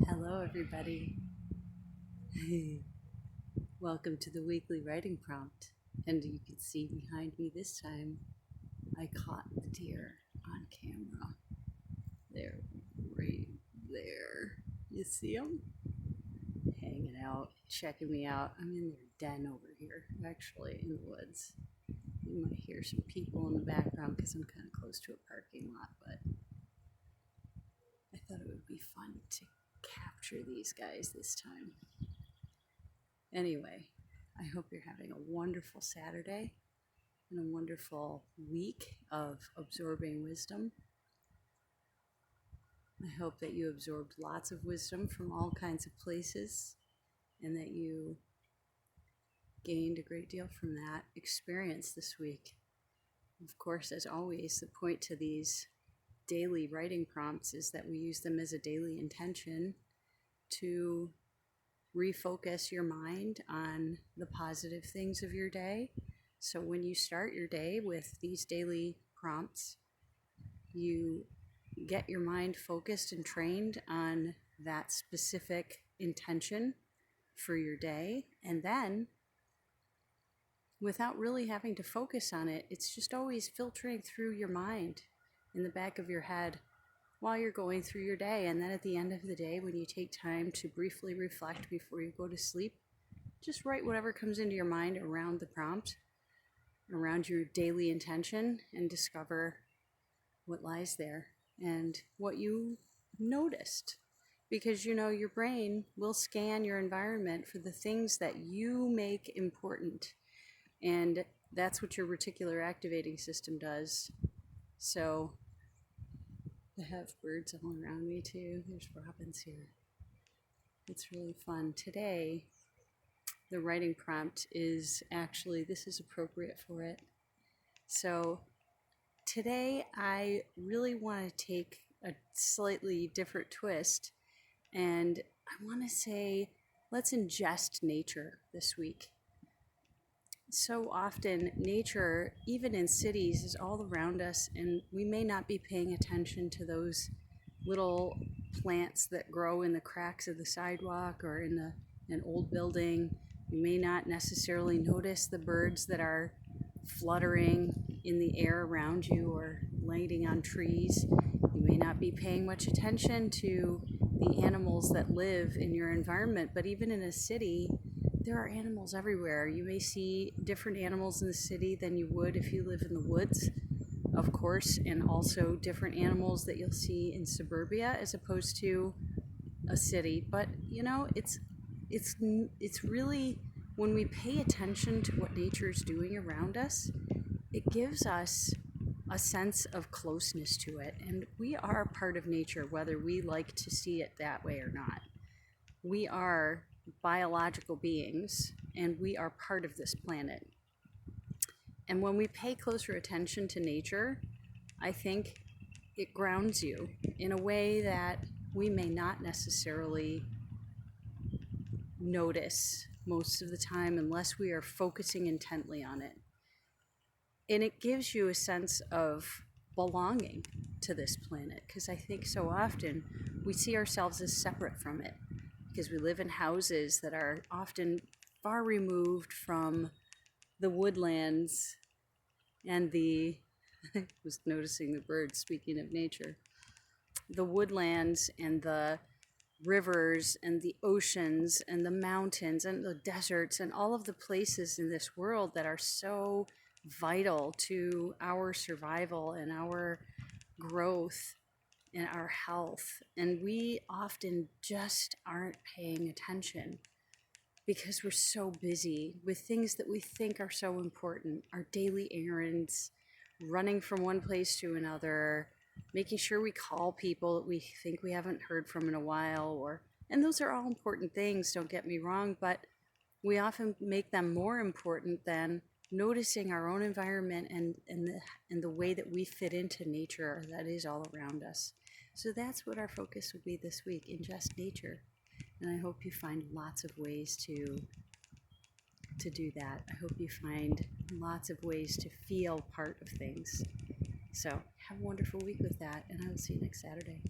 Hello, everybody. Welcome to the weekly writing prompt. And you can see behind me this time, I caught the deer on camera. They're right there. You see them? Hanging out, checking me out. I'm in their den over here, actually, in the woods. You might hear some people in the background because I'm kind of close to a parking lot, but I thought it would be fun to capture these guys this time. Anyway, I hope you're having a wonderful Saturday and a wonderful week of absorbing wisdom. I hope that you absorbed lots of wisdom from all kinds of places and that you gained a great deal from that experience this week. Of course, as always, the point to these daily writing prompts is that we use them as a daily intention to refocus your mind on the positive things of your day. So when you start your day with these daily prompts, you get your mind focused and trained on that specific intention for your day. And then, without really having to focus on it, it's just always filtering through your mind in the back of your head while you're going through your day. And then at the end of the day, when you take time to briefly reflect before you go to sleep, just write whatever comes into your mind around the prompt, around your daily intention, and discover what lies there and what you noticed. Because your brain will scan your environment for the things that you make important. And that's what your reticular activating system does. So I have birds all around me too. There's robins here. It's really fun. Today, the writing prompt is actually, this is appropriate for it. So today, I really want to take a slightly different twist. And I want to say, let's ingest nature this week. So often nature, even in cities, is all around us, and we may not be paying attention to those little plants that grow in the cracks of the sidewalk or in an old building. You may not necessarily notice the birds that are fluttering in the air around you or lighting on trees. You may not be paying much attention to the animals that live in your environment, but even in a city, there are animals everywhere. You may see different animals in the city than you would if you live in the woods, of course, and also different animals that you'll see in suburbia as opposed to a city. But it's really, when we pay attention to what nature is doing around us, it gives us a sense of closeness to it, and we are part of nature, whether we like to see it that way or not. We are biological beings, and we are part of this planet. And when we pay closer attention to nature, I think it grounds you in a way that we may not necessarily notice most of the time unless we are focusing intently on it. And it gives you a sense of belonging to this planet, because I think so often we see ourselves as separate from it, because we live in houses that are often far removed from the woodlands and I was noticing the birds, speaking of nature, the woodlands and the rivers and the oceans and the mountains and the deserts and all of the places in this world that are so vital to our survival and our growth and our health. And we often just aren't paying attention because we're so busy with things that we think are so important, our daily errands, running from one place to another, making sure we call people that we think we haven't heard from in a while, and those are all important things, don't get me wrong, but we often make them more important than noticing our own environment and the way that we fit into nature that is all around us. So that's what our focus will be this week, ingest nature. And I hope you find lots of ways to do that. I hope you find lots of ways to feel part of things. So have a wonderful week with that, and I will see you next Saturday.